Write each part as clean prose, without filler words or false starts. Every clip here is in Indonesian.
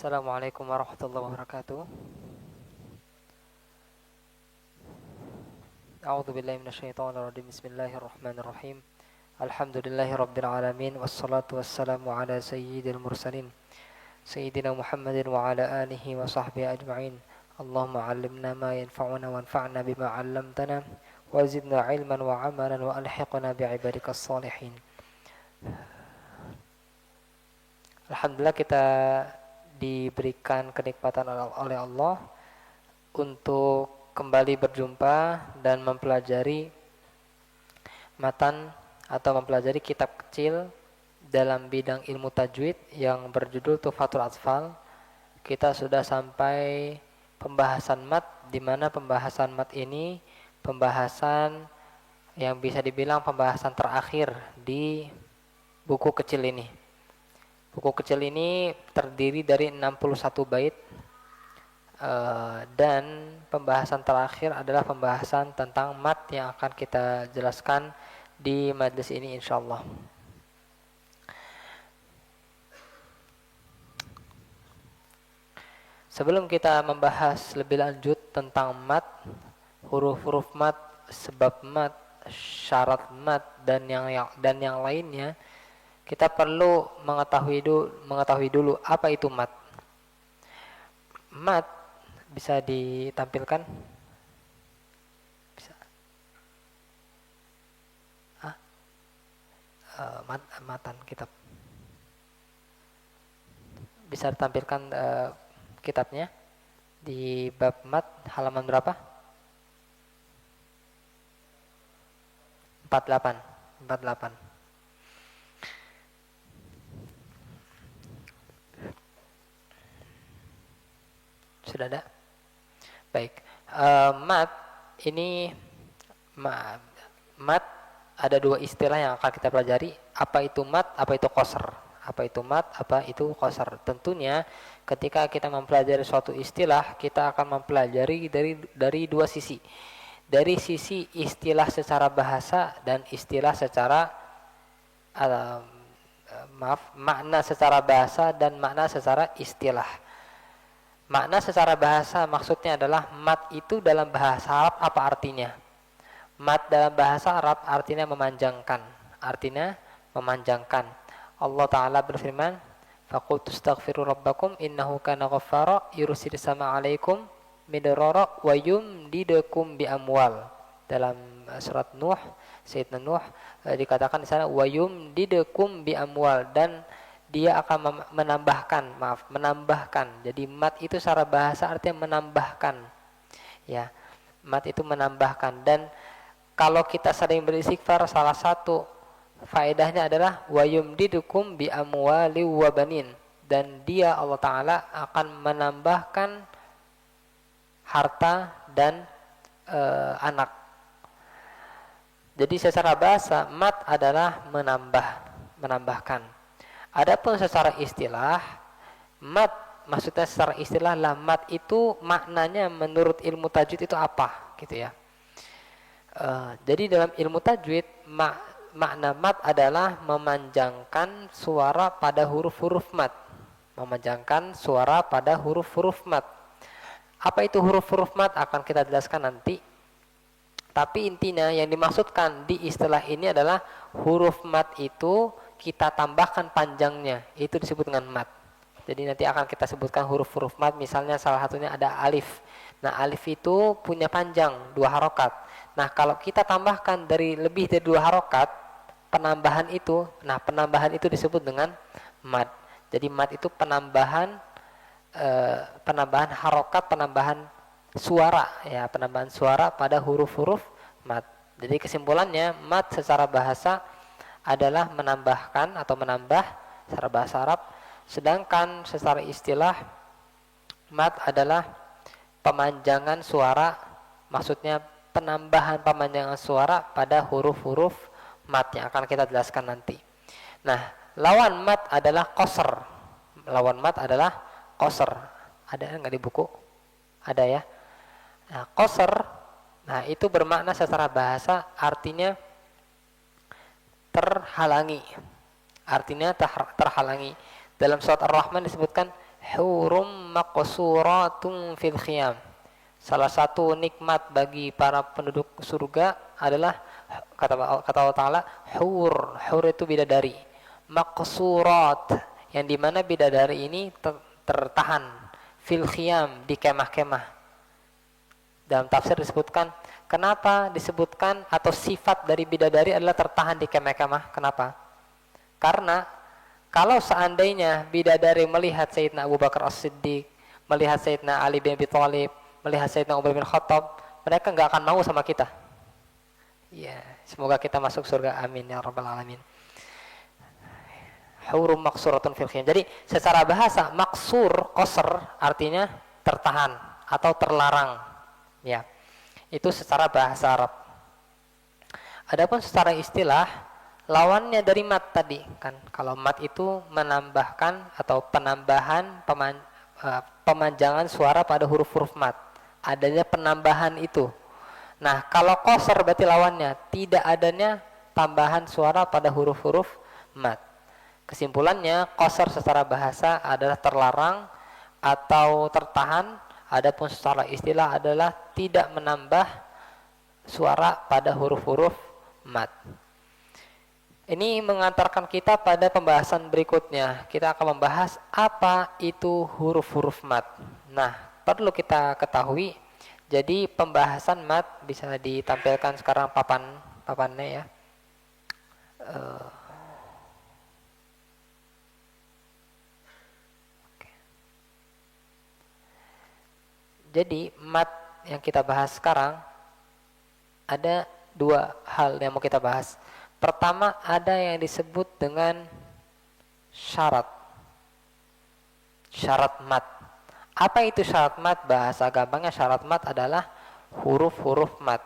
Assalamualaikum warahmatullahi wabarakatuh. A'udzu billahi minasyaitonir rajim. Bismillahirrahmanirrahim. Alhamdulillahirabbil alamin wassalatu wassalamu ala sayyidil mursalin sayyidina Muhammadin wa ala alihi wa sahbihi ajma'in. Allahumma 'allimna ma yanfa'una wanfa'na bima 'allamtana wa zidna 'ilman wa 'amalan wa alhiqna bi'ibadikas shalihin. Alhamdulillah kita diberikan kenikmatan oleh Allah untuk kembali berjumpa dan mempelajari matan atau mempelajari kitab kecil dalam bidang ilmu tajwid yang berjudul Tuhfatul Atfal. Kita sudah sampai pembahasan mat, di mana pembahasan mat ini pembahasan yang bisa dibilang pembahasan terakhir di buku kecil ini. Buku kecil ini terdiri dari 61 bait dan pembahasan terakhir adalah pembahasan tentang mat yang akan kita jelaskan di majlis ini insyaallah. Sebelum kita membahas lebih lanjut tentang mat, huruf-huruf mat, sebab mat, syarat mat dan yang lainnya, kita perlu mengetahui dulu apa itu mat. Mat bisa ditampilkan? Bisa. Matan kitab. Bisa ditampilkan kitabnya di bab mat halaman berapa? 48. Sudah ada? Baik. Mat ini mat ada dua istilah yang akan kita pelajari. Apa itu mat? Apa itu qasr? Apa itu mat? Apa itu qasr? Tentunya ketika kita mempelajari suatu istilah, kita akan mempelajari dari dua sisi. Dari sisi istilah secara bahasa dan istilah secara makna secara bahasa dan makna secara istilah. Makna secara bahasa maksudnya adalah mat itu dalam bahasa Arab apa artinya? Mat dalam bahasa Arab artinya memanjangkan. Artinya memanjangkan. Allah Ta'ala berfirman, faqultu astaghfiru rabbakum innahu kana ghaffara yursilis sama alaikum midrara wa yumdidukum bi amwal. Dalam surat Nuh, Sayyidina Nuh dikatakan di sana wa yumdidukum bi amwal, dan dia akan menambahkan. Jadi mat itu secara bahasa artinya menambahkan. Ya, mat itu menambahkan. Dan kalau kita sering beristighfar, salah satu faedahnya adalah wa yumdidukum bi amwali wa banin, dan dia Allah Ta'ala akan menambahkan harta dan anak. Jadi secara bahasa mat adalah menambahkan. Adapun secara istilah, mat maksudnya secara istilah lah, mat itu maknanya menurut ilmu tajwid itu apa, gitu ya. Jadi dalam ilmu tajwid makna mat adalah memanjangkan suara pada huruf-huruf mat. Memanjangkan suara pada huruf-huruf mat. Apa itu huruf-huruf mat akan kita jelaskan nanti. Tapi intinya yang dimaksudkan di istilah ini adalah huruf mat itu kita tambahkan panjangnya, itu disebut dengan mat. Jadi nanti akan kita sebutkan huruf-huruf mat, misalnya salah satunya ada alif. Nah, alif itu punya panjang 2 harokat. Nah, kalau kita tambahkan lebih dari 2 harokat, penambahan itu disebut dengan mat. Jadi mat itu penambahan harokat, penambahan suara, ya, penambahan suara pada huruf-huruf mat. Jadi kesimpulannya, mat secara bahasa adalah menambahkan atau menambah secara bahasa Arab, sedangkan secara istilah mat adalah pemanjangan suara, maksudnya pemanjangan suara pada huruf-huruf mat yang akan kita jelaskan nanti. Nah, lawan mat adalah qasr. Lawan mat adalah qasr. Ada enggak di buku? Ada ya. Nah, qasr, nah itu bermakna secara bahasa artinya terhalangi. Artinya terhalangi. Dalam surat Ar-Rahman disebutkan hurum maqsuratun fil khiyam. Salah satu nikmat bagi para penduduk surga adalah kata Allah Ta'ala, hur itu bidadari, maqsurat, yang dimana bidadari ini tertahan fil khiyam, di kemah-kemah. Dalam tafsir disebutkan, kenapa disebutkan atau sifat dari bidadari adalah tertahan di kemah-kemah? Kenapa? Karena kalau seandainya bidadari melihat Sayyidina Abu Bakar As-Siddiq, melihat Sayyidina Ali bin Abi Thalib, melihat Sayyidina Umar bin Khattab, mereka nggak akan mau sama kita. Ya, semoga kita masuk surga, amin ya rabbal alamin. Hurum maqsuratun fil khiyam. Jadi secara bahasa maksur, qasr artinya tertahan atau terlarang. Ya. Itu secara bahasa Arab. Adapun secara istilah, lawannya dari mat tadi kan. Kalau mat itu menambahkan atau penambahan pemanjangan suara pada huruf-huruf mat. Adanya penambahan itu. Nah, kalau qasr berarti lawannya tidak adanya tambahan suara pada huruf-huruf mat. Kesimpulannya, qasr secara bahasa adalah terlarang atau tertahan, adapun secara istilah adalah tidak menambah suara pada huruf-huruf mat. Ini mengantarkan kita pada pembahasan berikutnya. Kita akan membahas apa itu huruf-huruf mat. Nah, perlu kita ketahui, jadi pembahasan mat bisa ditampilkan sekarang papannya ya. Jadi mat yang kita bahas sekarang ada dua hal yang mau kita bahas. Pertama, ada yang disebut dengan syarat mat. Apa itu syarat mat? Bahasa gampangnya syarat mat adalah huruf-huruf mat.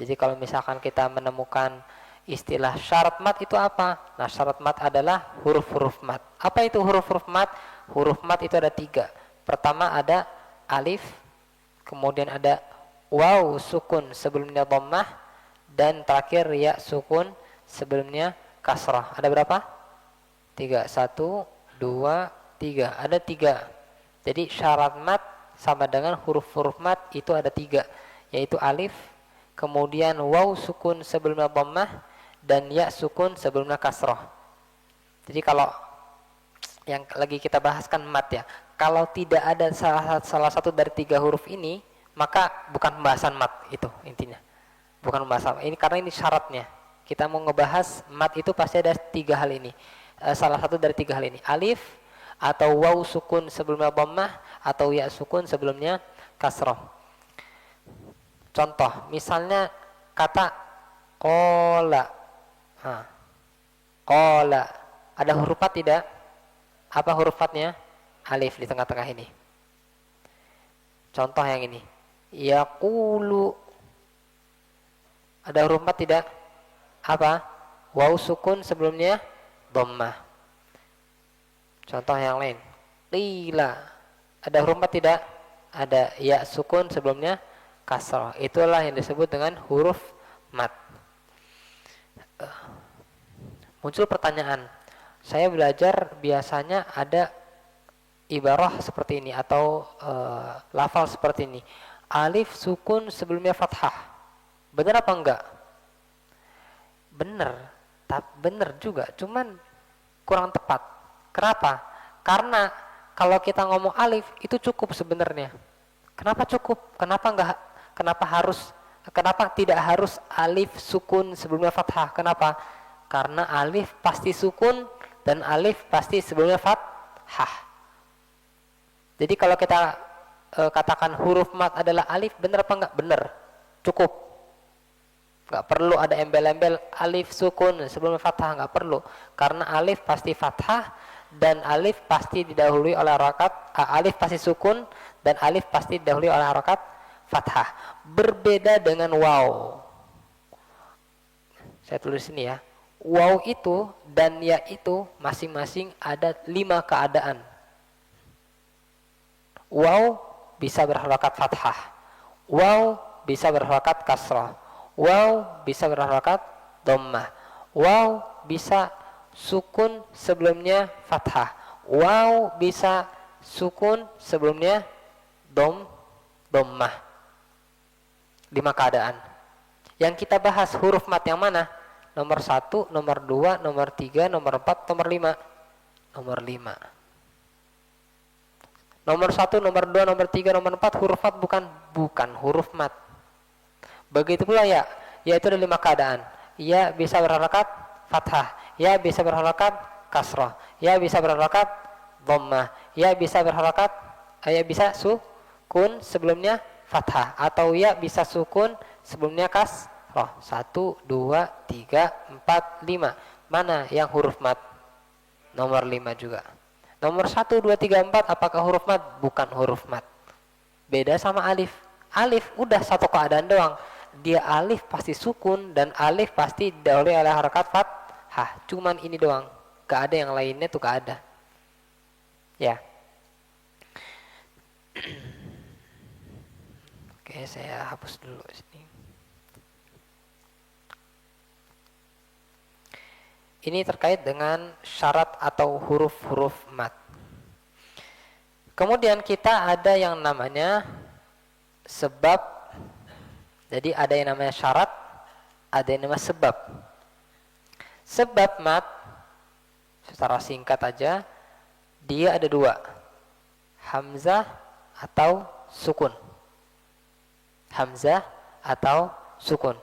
Jadi kalau misalkan kita menemukan istilah syarat mat itu apa? Nah, syarat mat adalah huruf-huruf mat. Apa itu huruf-huruf mat? Huruf mat itu ada 3. Pertama ada alif, kemudian ada waw sukun sebelumnya dhammah, dan terakhir ya sukun sebelumnya kasrah. Ada berapa? 3. 1, 2, 3. Ada 3. Jadi syarat mat sama dengan huruf-huruf mat itu ada 3, yaitu alif, kemudian waw sukun sebelumnya dhammah, dan ya sukun sebelumnya kasrah. Jadi kalau yang lagi kita bahaskan mat ya, kalau tidak ada salah satu dari 3 huruf ini, maka bukan pembahasan mat itu intinya. Bukan pembahasan ini, karena ini syaratnya. Kita mau ngebahas mat itu pasti ada 3 hal ini. Salah satu dari 3 hal ini, alif atau waw sukun sebelumnya dhammah atau ya sukun sebelumnya kasrah. Contoh, misalnya kata qala. Qala. Ada huruf mat tidak? Apa huruf matnya? Alif di tengah-tengah ini. Contoh yang ini. Yaqulu. Ada huruf mat tidak? Apa? Waw sukun sebelumnya dhammah. Contoh yang lain. Qila. Ada huruf mat tidak? Ada ya sukun sebelumnya kasrah. Itulah yang disebut dengan huruf mat. Muncul pertanyaan. Saya belajar biasanya ada ibarah seperti ini atau lafal seperti ini. Alif sukun sebelumnya fathah. Benar apa enggak? Benar juga, cuman kurang tepat. Kenapa? Karena kalau kita ngomong alif itu cukup sebenarnya. Kenapa cukup? Kenapa tidak harus alif sukun sebelumnya fathah? Kenapa? Karena alif pasti sukun dan alif pasti sebelumnya fathah. Jadi kalau kita katakan huruf mat adalah alif, benar apa enggak? Benar, cukup. Enggak perlu ada embel-embel alif sukun sebelum fathah, enggak perlu. Karena alif pasti fathah dan alif pasti didahului oleh harakat, alif pasti sukun dan alif pasti didahului oleh harakat fathah. Berbeda dengan waw. Saya tulis ini ya. Waw itu dan ya itu masing-masing ada 5 keadaan. Waw bisa berharakat fathah, waw bisa berharakat kasrah, waw bisa berharakat dhammah, waw bisa sukun sebelumnya fathah, Waw bisa sukun sebelumnya dhammah. 5 keadaan. Yang kita bahas huruf mat yang mana? Nomor 1, nomor 2, nomor 3, nomor 4, nomor 5. Nomor 5. Nomor 1, nomor 2, nomor 3, nomor 4 huruf mat bukan huruf mat. Begitu pula ya, yaitu ada 5 keadaan. Ya bisa berharakat fathah, ya bisa berharakat kasrah, ya bisa berharakat dhammah, ya bisa berharakat, ya bisa sukun sebelumnya fathah, atau ya bisa sukun sebelumnya kasrah. 1, 2, 3, 4, 5. Mana yang huruf mat? Nomor 5 juga. Nomor 1, 2, 3, 4 apakah huruf mat? Bukan huruf mat. Beda sama alif. Alif udah satu keadaan doang. Dia alif pasti sukun dan alif pasti didahului oleh harakat fathah. Cuman ini doang. Gak ada yang lainnya tuh, gak ada. Ya. Oke, saya hapus dulu sini. Ini terkait dengan syarat atau huruf-huruf mat. Kemudian kita ada yang namanya sebab. Jadi ada yang namanya syarat, ada yang namanya sebab. Sebab mat, secara singkat aja, dia ada 2. Hamzah atau sukun. Hamzah atau sukun.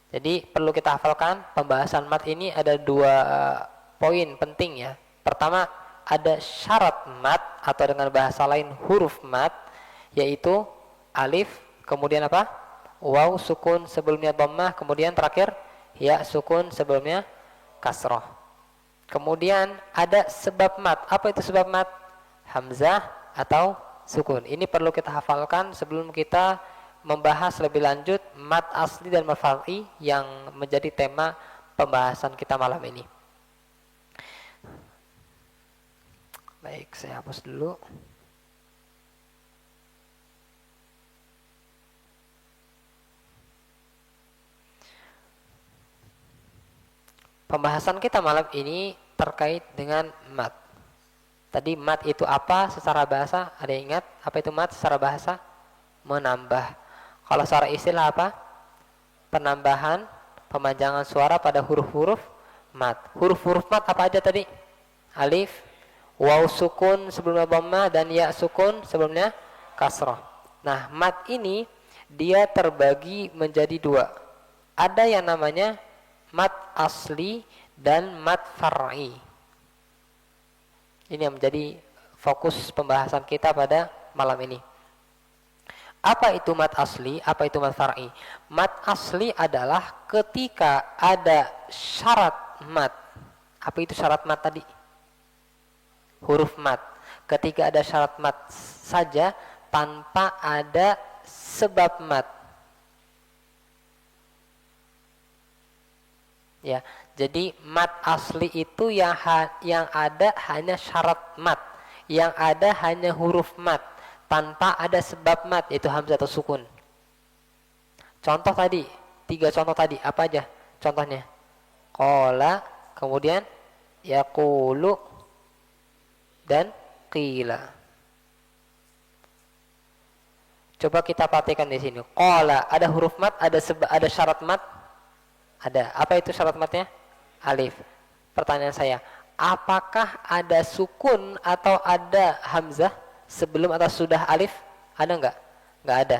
Jadi perlu kita hafalkan, pembahasan mat ini ada 2 poin penting ya. Pertama, ada syarat mat atau dengan bahasa lain huruf mat, yaitu alif, kemudian apa? Waw sukun sebelumnya dhammah, kemudian terakhir ya sukun sebelumnya kasroh. Kemudian ada sebab mat. Apa itu sebab mat? Hamzah atau sukun. Ini perlu kita hafalkan sebelum kita membahas lebih lanjut mat asli dan mat far'i yang menjadi tema pembahasan kita malam ini. Baik, saya hapus dulu. Pembahasan kita malam ini terkait dengan mat. Tadi mat itu apa secara bahasa? Ada yang ingat apa itu mat secara bahasa? Menambah. Kalau secara istilah apa? Penambahan, pemanjangan suara pada huruf-huruf mat. Huruf-huruf mat apa aja tadi? Alif, waw sukun sebelumnya dhammah, dan ya sukun sebelumnya kasrah. Nah, mat ini dia terbagi menjadi 2. Ada yang namanya mat asli dan mat far'i. Ini yang menjadi fokus pembahasan kita pada malam ini. Apa itu mat asli? Apa itu mat far'i? Mat asli adalah ketika ada syarat mat. Apa itu syarat mat tadi? Huruf mat. Ketika ada syarat mat saja tanpa ada sebab mat. Ya, jadi mat asli itu yang ada hanya syarat mat, yang ada hanya huruf mat, tanpa ada sebab mat, yaitu hamzah atau sukun. Contoh tadi, 3 contoh tadi, apa aja contohnya? Qala, kemudian yaqulu, dan qila. Coba kita perhatikan di sini. Qala, ada huruf mat, ada syarat mat. Ada. Apa itu syarat matnya? Alif. Pertanyaan saya, apakah ada sukun atau ada hamzah sebelum atau sudah alif? Ada enggak? Enggak ada.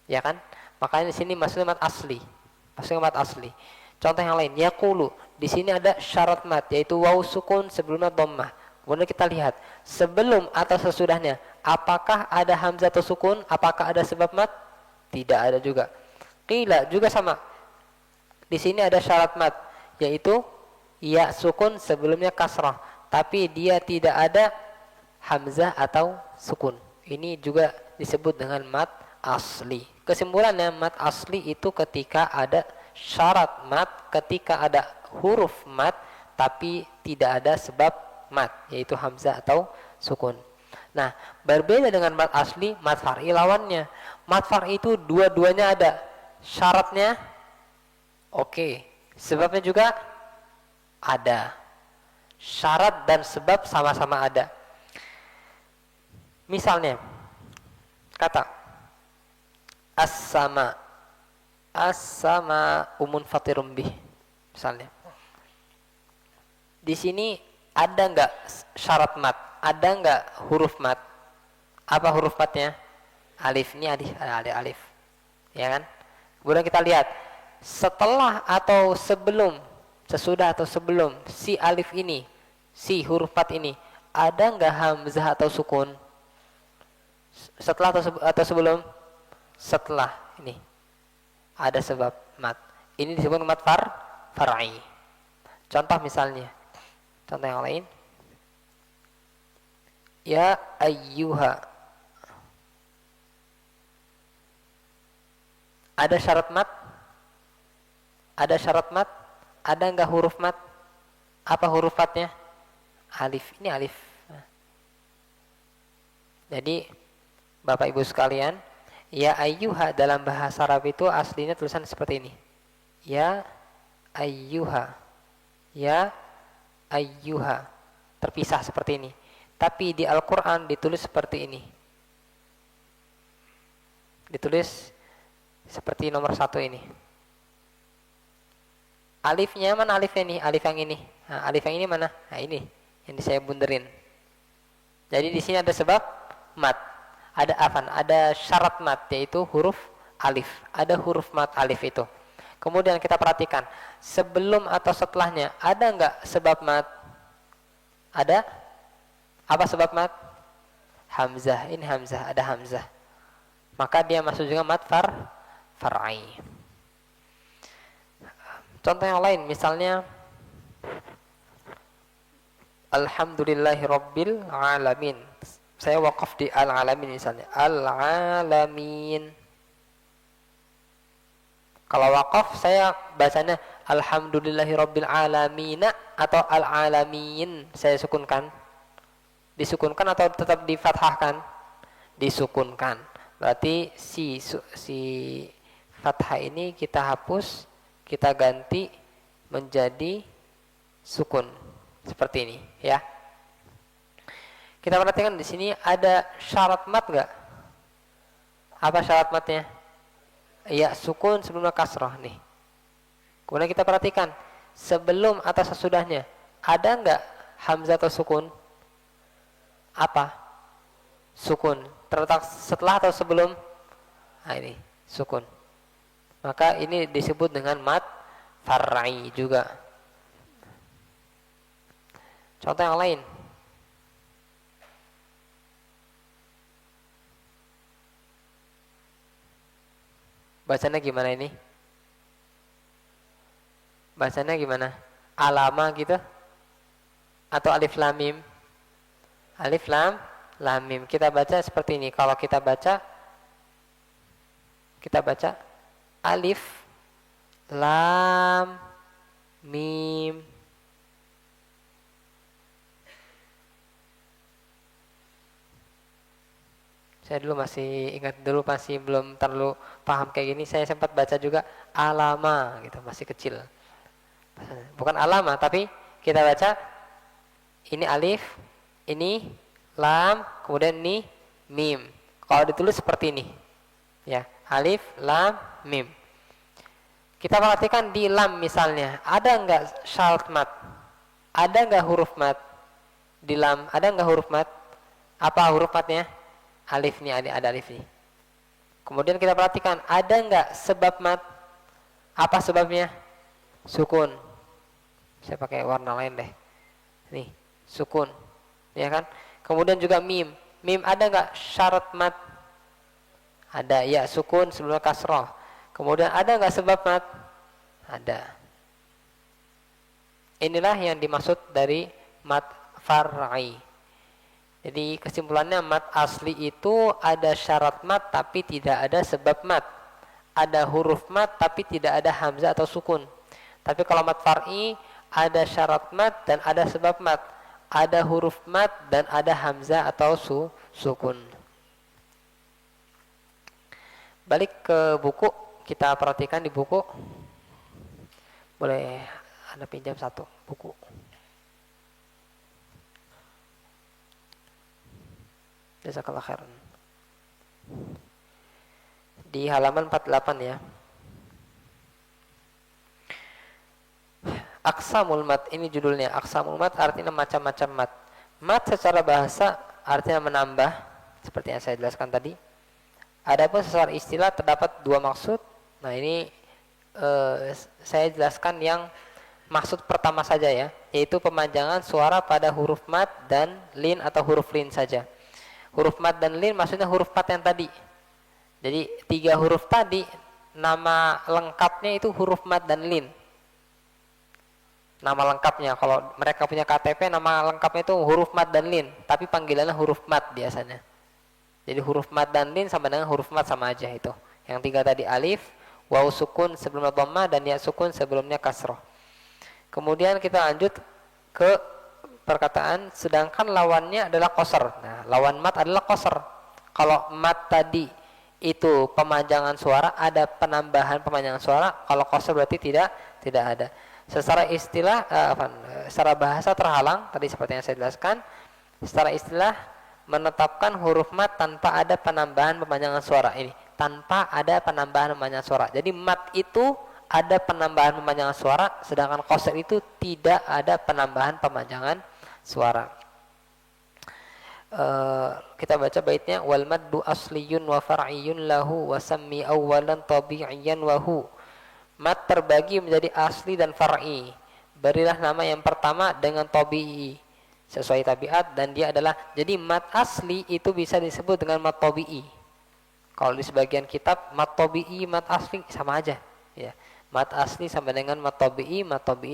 Ya kan? Makanya di sini maksudnya mat asli. Maksudnya mat asli. Contoh yang lain, yaqulu. Di sini ada syarat mat, yaitu waw sukun sebelumnya dhammah. Kemudian kita lihat sebelum atau sesudahnya, apakah ada hamzah atau sukun? Apakah ada sebab mat? Tidak ada juga. Qila juga sama. Di sini ada syarat mat, yaitu ya sukun sebelumnya kasrah, tapi dia tidak ada hamzah atau sukun. Ini juga disebut dengan mat asli. Kesimpulannya, mat asli itu ketika ada syarat mat, ketika ada huruf mat, tapi tidak ada sebab mat, yaitu hamzah atau sukun. Nah, berbeda dengan mat asli, mat far'i lawannya. Mat far'i itu dua-duanya ada. Syaratnya oke, sebabnya juga ada. Syarat dan sebab sama-sama ada. Misalnya, kata as-sama, as-sama umun fatirum bih. Misalnya, di sini ada nggak syarat mat? Ada nggak huruf mat? Apa huruf matnya? Alif. Ini alif, ada alif, ya kan? Kemudian kita lihat setelah atau sebelum, sesudah atau sebelum si alif ini, si huruf mat ini, ada nggak hamzah atau sukun? Setelah atau sebelum? Setelah ini ada sebab mat. Ini disebut mat far'i. Contoh misalnya, contoh yang lain. Ya ayyuha. Ada syarat mat? Ada syarat mat? Ada enggak huruf mat? Apa huruf matnya? Alif. Ini alif. Jadi Bapak Ibu sekalian, ya ayyuha dalam bahasa Arab itu aslinya tulisan seperti ini. Ya ayyuha. Ya ayyuha. Terpisah seperti ini. Tapi di Al-Quran ditulis seperti ini. Ditulis seperti nomor 1 ini. Alifnya mana alifnya ini? Alif yang ini. Nah, alif yang ini mana? Nah, ini yang saya bunderin. Jadi di sini ada sebab mat. Ada afan, ada syarat mat yaitu huruf alif. Ada huruf mat alif itu. Kemudian kita perhatikan sebelum atau setelahnya ada enggak sebab mat? Ada? Apa sebab mat? Hamzah. Ini hamzah, ada hamzah. Maka dia masuk juga mat far'i. Contoh yang lain misalnya Alhamdulillahirabbil alamin. Saya wakaf di al-alamin misalnya. Al-alamin. Kalau wakaf saya bacanya Alhamdulillahirabbil alamin atau al-alamin. Saya sukunkan. Disukunkan atau tetap difathahkan? Disukunkan. Berarti si fathah ini kita hapus, kita ganti menjadi sukun. Seperti ini, ya. Kita perhatikan di sini ada syarat mat enggak? Apa syarat matnya? Ya, sukun sebelum kasrah nih. Kemudian kita perhatikan sebelum atau sesudahnya ada enggak hamzah atau sukun? Apa? Sukun. Terletak setelah atau sebelum? Nah, ini sukun. Maka ini disebut dengan mat far'i juga. Contoh yang lain. Bacanya gimana ini? Bacanya gimana? Alama gitu? Atau alif lam mim? Alif lam mim. Kita baca seperti ini. Kalau kita baca alif lam mim. Saya dulu masih ingat dulu masih belum terlalu paham kayak gini. Saya sempat baca juga alama gitu, masih kecil. Bukan alama tapi kita baca ini alif, ini lam, kemudian ini mim. Kalau ditulis seperti ini. Ya, alif, lam, mim. Kita perhatikan di lam misalnya, ada enggak syarat mat? Ada enggak huruf mat? Di lam ada enggak huruf mat? Apa huruf matnya? Alif nih, ada alif nih. Kemudian kita perhatikan ada enggak sebab mat? Apa sebabnya? Sukun. Saya pakai warna lain deh. Nih, sukun. Ya kan? Kemudian juga mim. Mim ada enggak syarat mat? Ada, ya, sukun sebelum kasrah. Kemudian ada enggak sebab mat? Ada. Inilah yang dimaksud dari mat far'i. Jadi kesimpulannya mat asli itu ada syarat mat tapi tidak ada sebab mat. Ada huruf mat tapi tidak ada hamzah atau sukun. Tapi kalau mat far'i ada syarat mat dan ada sebab mat. Ada huruf mat dan ada hamzah atau sukun. Balik ke buku, kita perhatikan di buku. Boleh Anda pinjam satu buku. Jazakallah khairan. Di halaman 48 ya. Aqsamul mat, ini judulnya. Aqsamul mat artinya macam-macam mat. Mat secara bahasa artinya menambah, seperti yang saya jelaskan tadi. Adapun secara istilah terdapat dua maksud. Nah ini saya jelaskan yang maksud pertama saja ya, yaitu pemanjangan suara pada huruf mat dan lin atau huruf lin saja. Huruf mat dan lin maksudnya huruf mat yang tadi. Jadi 3 huruf tadi nama lengkapnya itu huruf mat dan lin. Nama lengkapnya, kalau mereka punya KTP nama lengkapnya itu huruf mat dan lin, tapi panggilannya huruf mat biasanya. Jadi huruf mat dan lin sama dengan huruf mat sama aja itu. Yang 3 tadi alif, waw sukun sebelumnya dhamma dan ya sukun sebelumnya kasroh. Kemudian kita lanjut ke perkataan sedangkan lawannya adalah qasar. Nah, lawan mat adalah qasar. Kalau mat tadi itu pemanjangan suara, ada penambahan pemanjangan suara. Kalau qasar berarti tidak ada. Secara istilah, secara bahasa terhalang, tadi seperti yang saya jelaskan. Secara istilah menetapkan huruf mat tanpa ada penambahan pemanjangan suara. Ini tanpa ada penambahan pemanjangan suara. Jadi mat itu ada penambahan pemanjangan suara, sedangkan qasar itu tidak ada penambahan pemanjangan suara. Kita baca baitnya, wal maddu asliyun wa far'iyun lahu wa sammi awwalan tabi'iyan wa hu. Mat terbagi menjadi asli dan far'i. Berilah nama yang pertama dengan tabi'i, sesuai tabiat, dan dia adalah, jadi mat asli itu bisa disebut dengan mat tabi'i. Kalau di sebagian kitab mat tabi'i, mat asli sama aja ya. Mat asli sama dengan mat tabi'i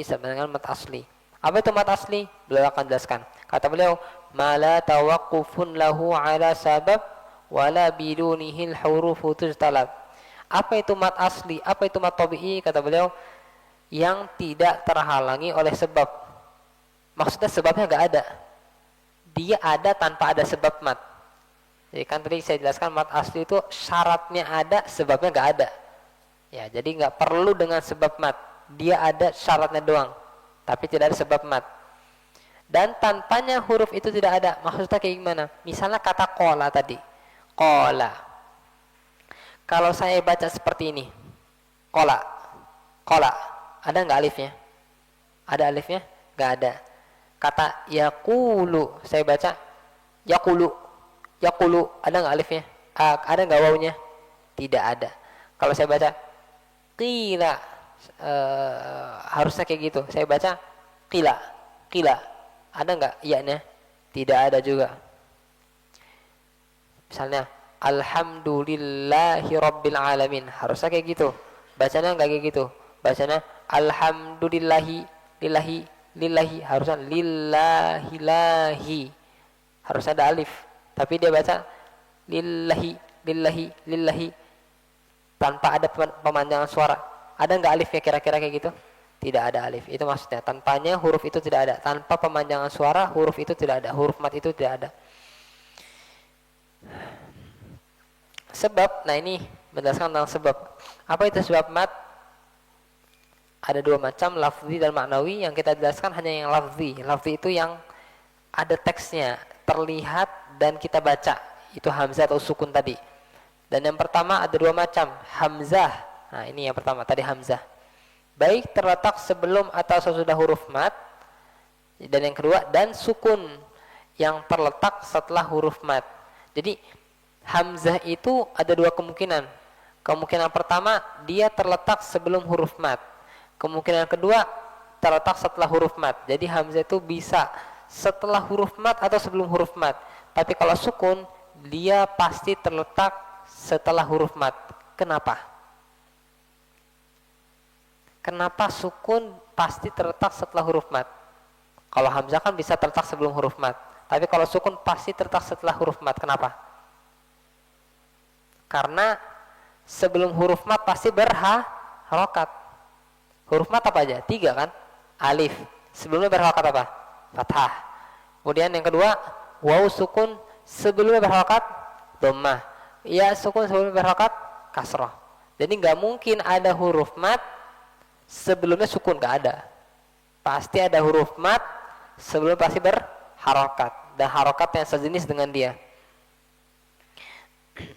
sama dengan mat asli. Apa itu mat asli? Beliau akan jelaskan. Kata beliau, ma la tawaqqufun lahu ala sabab wala bidunihil hurufu tujtalab. Apa itu mat asli? Apa itu mat tabi'i? Kata beliau, yang tidak terhalangi oleh sebab. Maksudnya sebabnya nggak ada. Dia ada tanpa ada sebab mat. Jadi kan tadi saya jelaskan mat asli itu syaratnya ada, sebabnya nggak ada. Ya, jadi nggak perlu dengan sebab mat. Dia ada syaratnya doang, tapi tidak ada sebab mat. Dan tanpanya huruf itu tidak ada. Maksudnya kayak gimana? Misalnya kata qola tadi. Qola. Kalau saya baca seperti ini, qola, qola, ada nggak alifnya? Ada alifnya? Nggak ada. Kata yaqulu, saya baca yaqulu, yaqulu, ada nggak alifnya? Ada nggak wawunya? Tidak ada. Kalau saya baca qila, harusnya kayak gitu. Saya baca qila, qila, ada nggak iya-nya? Tidak ada juga. Misalnya alhamdulillahi rabbil alamin, harusnya kayak gitu. Bacanya nggak kayak gitu. Bacanya alhamdulillahi, lillahi, lillahi, harusnya lillahi lahi. Harusnya ada alif, tapi dia baca lillahi, lillahi, lillahi tanpa ada pemanjangan suara. Ada nggak alif ya kira-kira kayak gitu? Tidak ada alif. Itu maksudnya tanpanya huruf itu tidak ada. Tanpa pemanjangan suara huruf itu tidak ada. Huruf mat itu tidak ada. Sebab, nah ini menjelaskan tentang sebab. Apa itu sebab mat? Ada 2 macam, lafzi dan maknawi. Yang kita jelaskan hanya yang lafzi. Lafzi itu yang ada teksnya, terlihat dan kita baca. Itu hamzah atau sukun tadi. Dan yang pertama ada 2 macam, hamzah. Nah ini yang pertama, tadi hamzah. Baik terletak sebelum atau sesudah huruf mat. Dan yang kedua, dan sukun yang terletak setelah huruf mat. Jadi hamzah itu ada 2 kemungkinan. Kemungkinan pertama, dia terletak sebelum huruf mat. Kemungkinan kedua, terletak setelah huruf mat. Jadi hamzah itu bisa setelah huruf mat atau sebelum huruf mat. Tapi kalau sukun, dia pasti terletak setelah huruf mat. Kenapa? Kenapa sukun pasti terletak setelah huruf mat? Kalau hamzah kan bisa terletak sebelum huruf mat. Tapi kalau sukun pasti terletak setelah huruf mat. Kenapa? Karena sebelum huruf mat pasti berharokat. Huruf mat apa aja? 3 kan? Alif. Sebelumnya berharokat apa? Fathah. Kemudian yang kedua, waw sukun sebelumnya berharokat dhammah. Ya sukun sebelumnya berharokat kasrah. Jadi nggak mungkin ada huruf mat sebelumnya sukun, nggak ada. Pasti ada huruf mat sebelum pasti berharokat. Dan harokat yang sejenis dengan dia.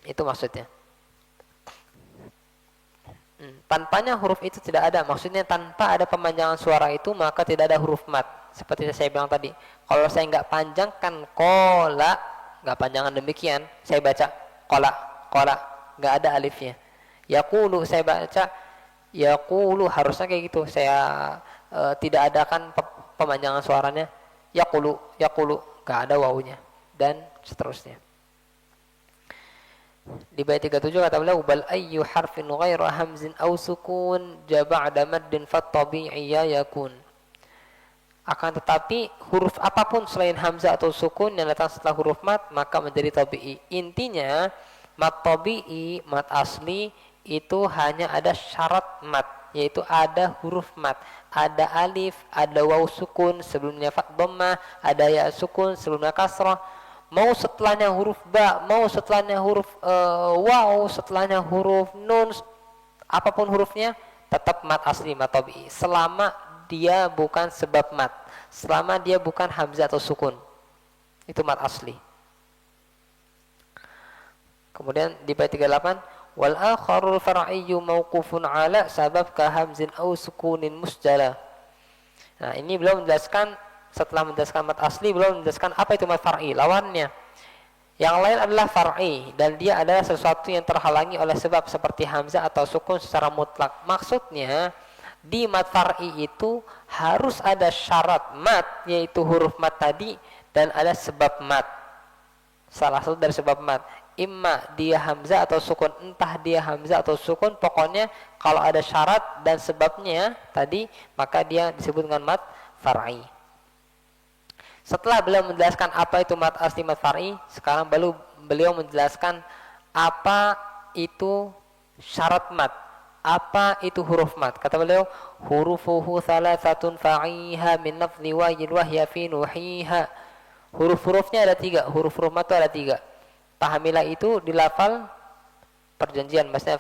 Itu maksudnya. Tanpanya huruf itu tidak ada. Maksudnya tanpa ada pemanjangan suara itu maka tidak ada huruf mat. Seperti saya bilang tadi. Kalau saya nggak panjangkan kola, nggak panjangan demikian, saya baca kola, kola, nggak ada alifnya. Yaqulu saya baca yaqulu, harusnya kayak gitu. Saya tidak adakan pemanjangan suaranya. Yaqulu, yaqulu, nggak ada wawunya dan seterusnya. Di bait 37 kata beliau bal ayyu harfin ghairu hamzin aw sukun ja ba'da maddin fat tabi'i yakun. Akan tetapi huruf apapun selain hamzah atau sukun yang datang setelah huruf mat maka menjadi tabi'i. Intinya mat tabi'i, mat asli itu hanya ada syarat mat, yaitu ada huruf mat, ada alif, ada waw sukun sebelumnya fat dhammah, ada ya sukun sebelumnya kasrah. Mau setelahnya huruf ba, mau setelahnya huruf waw, setelahnya huruf nun, apapun hurufnya tetap mat asli, mat tabi'i, selama dia bukan sebab mat, selama dia bukan hamzah atau sukun, itu mat asli. Kemudian di bait 38 wal akharul far'iyyu mauqufun ala sabab ka hamzin aw sukunin musjala. Nah, ini belum menjelaskan. Setelah menjelaskan mat asli belum menjelaskan apa itu mat far'i, lawannya. Yang lain adalah far'i dan dia adalah sesuatu yang terhalangi oleh sebab seperti hamzah atau sukun secara mutlak. Maksudnya di mat far'i itu harus ada syarat mat, yaitu huruf mat tadi, dan ada sebab mat. Salah satu dari sebab mat, imma dia hamzah atau sukun, entah dia hamzah atau sukun, pokoknya kalau ada syarat dan sebabnya tadi maka dia disebut dengan mat far'i. Setelah beliau menjelaskan apa itu mat asli, mat far'i, sekarang beliau menjelaskan apa itu syarat mat, apa itu huruf mat. Kata beliau, hurufuhu thalathatun fa'iha min lafzi wajil wahya fi nuhiha. Huruf-hurufnya ada 3, huruf-huruf mat itu ada 3. Pahamilah itu di lafal perjanjian, maksudnya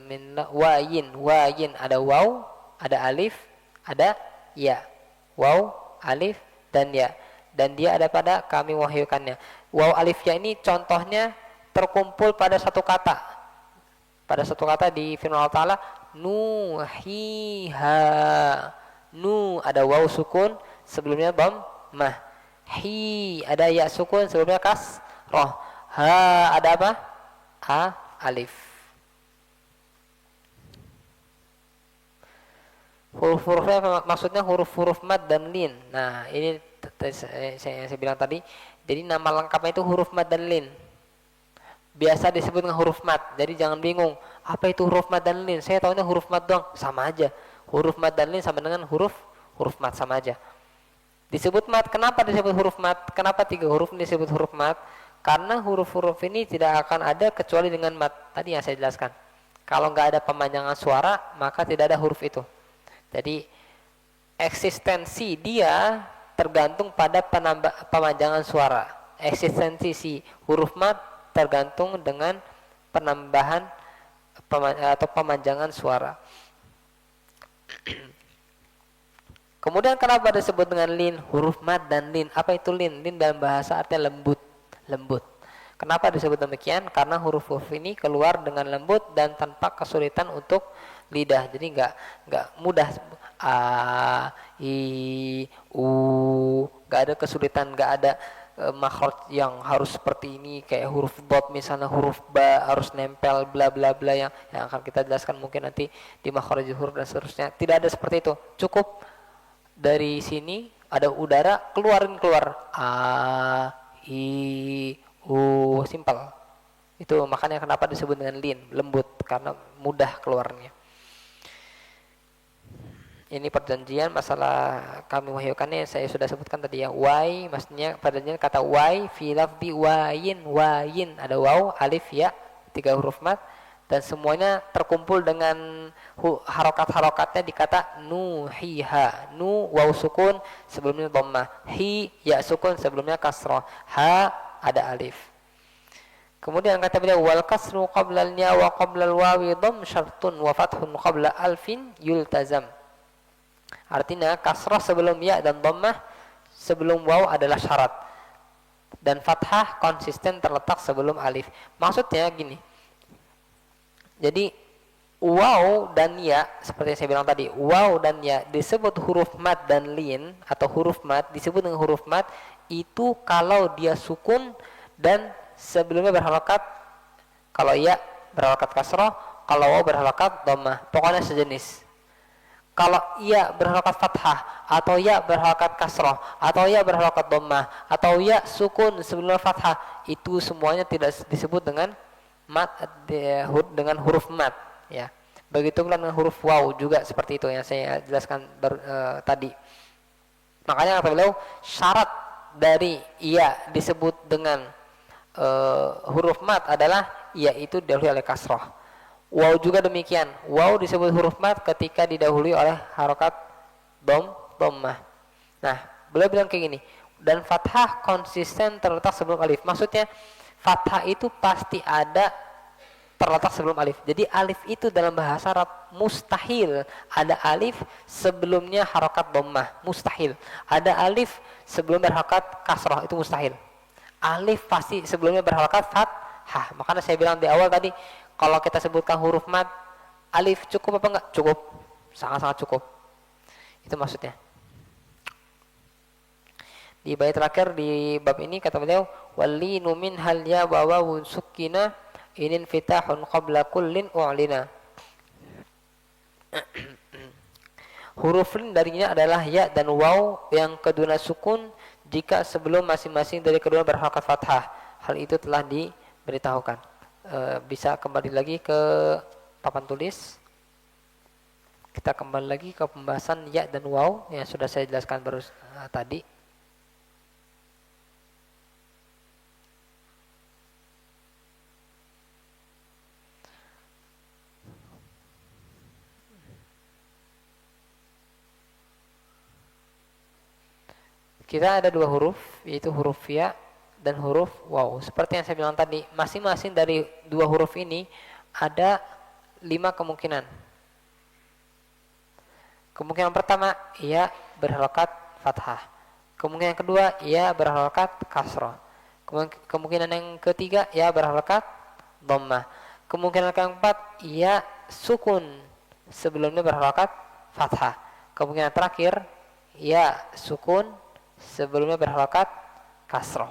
min wayin, ada waw, ada alif, ada ya. Waw, alif dan ya, dan dia ada pada kami wahyukannya. Waw alif ya ini contohnya terkumpul pada satu kata, di firman Allah Ta'ala nuhiha. Nu ada waw sukun sebelumnya dhammah, hi ada ya sukun sebelumnya kasrah, ha ada apa, alif. Huruf-hurufnya maksudnya huruf-huruf mad dan lin. Nah, ini saya bilang tadi. Jadi nama lengkapnya itu huruf mad dan lin. Biasa disebut dengan huruf mad. Jadi jangan bingung, apa itu huruf mad dan lin? Saya tahunya huruf mad doang, sama aja. Huruf mad dan lin sama dengan huruf mad, sama aja. Disebut mad, kenapa disebut huruf mad? Kenapa 3 huruf ini disebut huruf mad? Karena huruf-huruf ini tidak akan ada kecuali dengan mad. Tadi yang saya jelaskan. Kalau nggak ada pemanjangan suara, maka tidak ada huruf itu. Jadi eksistensi dia tergantung pada pemanjangan suara. Eksistensi si huruf mat tergantung dengan penambahan atau pemanjangan suara. Kemudian kenapa disebut dengan lin? Huruf mat dan lin. Apa itu lin? Lin dalam bahasa artinya lembut. Kenapa disebut demikian? Karena huruf-huruf ini keluar dengan lembut dan tanpa kesulitan untuk lidah. Jadi nggak mudah, a, i, u, nggak ada kesulitan, nggak ada makhraj yang harus seperti ini kayak huruf dot misalnya, huruf ba harus nempel bla bla bla yang akan kita jelaskan mungkin nanti di makhraj huruf dan seterusnya. Tidak ada seperti itu. Cukup dari sini ada udara keluar a, i, u, simpel. Itu makanya kenapa disebut dengan lin, lembut, karena mudah keluarnya. Ini perjanjian masalah kami wahyukannya saya sudah sebutkan tadi ya. Wai maksudnya perjanjian kata wai fi lafzi wayin ada waw, alif, ya, 3 huruf mat dan semuanya terkumpul dengan harokat-harokatnya di kata nuhiha. Nu waw sukun sebelumnya dhammah, hi ya sukun sebelumnya kasrah, ha ada alif. Kemudian kata beliau wal kasru qabla al-ya wa qabla al-wawi dhamm syartun wa fathun qabla alfin yultazam. Artinya kasrah sebelum ya dan dhammah sebelum waw adalah syarat. dan fathah konsisten terletak sebelum alif. Maksudnya gini. Jadi waw dan ya, seperti yang saya bilang tadi, waw dan ya disebut huruf mad dan lin, atau huruf mad disebut dengan huruf mad itu kalau dia sukun dan sebelumnya berharakat. Kalau ya berharakat kasroh, kalau waw berharakat dhammah, pokoknya sejenis. Kalau ya berharakat fathah, atau ya berharakat kasroh, atau ya berharakat dhammah, atau ya sukun sebelum fathah, itu semuanya tidak disebut dengan mat, dengan huruf mat, ya. Begitu pula dengan huruf waw juga seperti itu yang saya jelaskan tadi. Makanya kata beliau, syarat dari ya disebut dengan huruf mat adalah ya itu didahului oleh kasroh. Waw juga demikian. Waw disebut huruf mat ketika didahului oleh harokat dhammah. Nah, beliau bilang kayak gini. Dan fathah konsisten terletak sebelum alif. Maksudnya fathah itu pasti ada terletak sebelum alif. Jadi alif itu dalam bahasa Arab mustahil ada alif sebelumnya harokat dhammah. Mustahil. Ada alif sebelum berharokat kasroh, itu mustahil. Alif pasti sebelumnya berharokat fathah. Makanya saya bilang di awal tadi, kalau kita sebutkan huruf mad, alif cukup apa enggak? Cukup, sangat-sangat cukup. Itu maksudnya. Di bait terakhir di bab ini kata beliau, walinu min hal ya wa wawun sukkina inin fitahun qabla kullin u'lina. Huruf lin darinya adalah ya dan waw yang kedua sukun jika sebelum masing-masing dari kedua berharakat fathah. Hal itu telah diberitahukan. Bisa kembali lagi ke papan tulis. Kita kembali lagi ke pembahasan ya dan waw yang sudah saya jelaskan baru tadi. Kita ada dua huruf, yaitu huruf ya dan huruf waw. Seperti yang saya bilang tadi, masing-masing dari dua huruf ini ada 5 kemungkinan. Kemungkinan pertama, ya berharokat fathah. Kemungkinan kedua, ya berharokat kasroh. Kemungkinan yang ketiga, ya berharokat dhammah. Kemungkinan keempat, ya sukun sebelumnya berharokat fathah. Kemungkinan terakhir, ya sukun sebelumnya berharokat kasroh.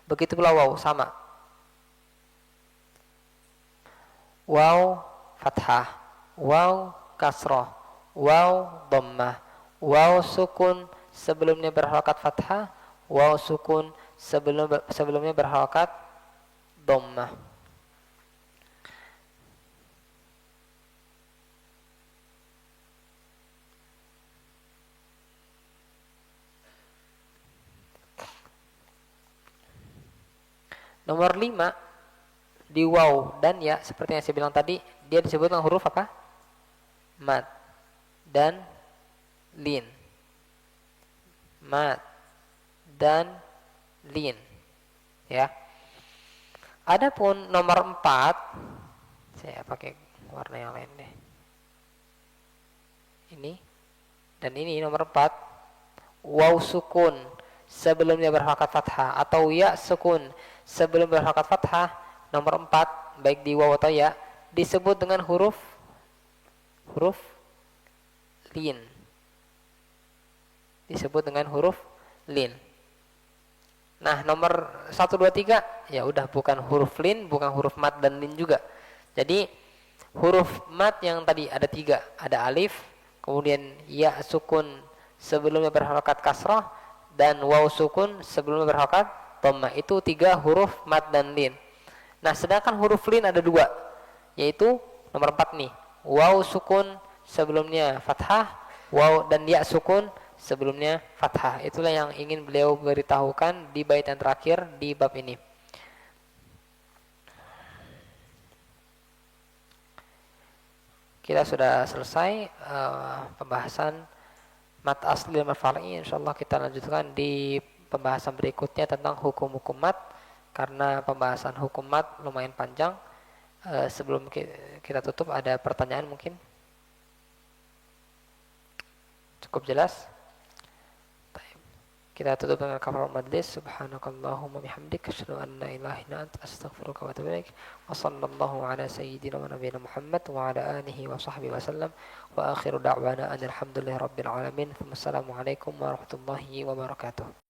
Begitu pula waw, sama. Waw fathah, waw kasroh, waw dhammah, waw sukun sebelumnya berharokat fathah, waw sukun sebelumnya berharokat dhammah. Nomor 5 di waw dan ya, seperti yang saya bilang tadi, dia disebut dengan huruf apa? Mad dan lin. Mad dan lin. Ya. Adapun nomor 4, saya pakai warna yang lain deh. Ini dan ini nomor 4, waw sukun sebelumnya berharokat fathah atau ya sukun sebelum berharokat fathah, nomor 4 baik di waw atau ya disebut dengan huruf lin. Disebut dengan huruf lin. Nah, nomor 1 2 3 ya udah bukan huruf lin, bukan huruf mat dan lin juga. Jadi huruf mat yang tadi ada 3, ada alif, kemudian ya sukun sebelumnya berharokat kasrah, dan waw sukun sebelumnya berharokat dhammah. Itu 3 huruf mad dan lin. Nah, sedangkan huruf lin ada 2, yaitu nomor 4 nih. Waw sukun sebelumnya fathah, waw dan ya sukun sebelumnya fathah. Itulah yang ingin beliau beritahukan di bait yang terakhir di bab ini. Kita sudah selesai pembahasan mat asli dan mat far'i. Insyaallah kita lanjutkan di pembahasan berikutnya tentang hukum-hukum mat, karena pembahasan hukum mat lumayan panjang. Sebelum kita tutup, ada pertanyaan mungkin? Cukup jelas? Kita tutup dengan kafaratul majlis. Subhanakallahumma bihamdik asyhadu an la ilaha illa anta astaghfiruka wa atubu ilaik. Wa sallallahu ala sayyidina wa nabiyyina Muhammad wa ala alihi wa sahbihi wasallam. Wa akhiru da'wana alhamdulillahi rabbil alamin. Wassalamualaikum warahmatullahi wabarakatuh.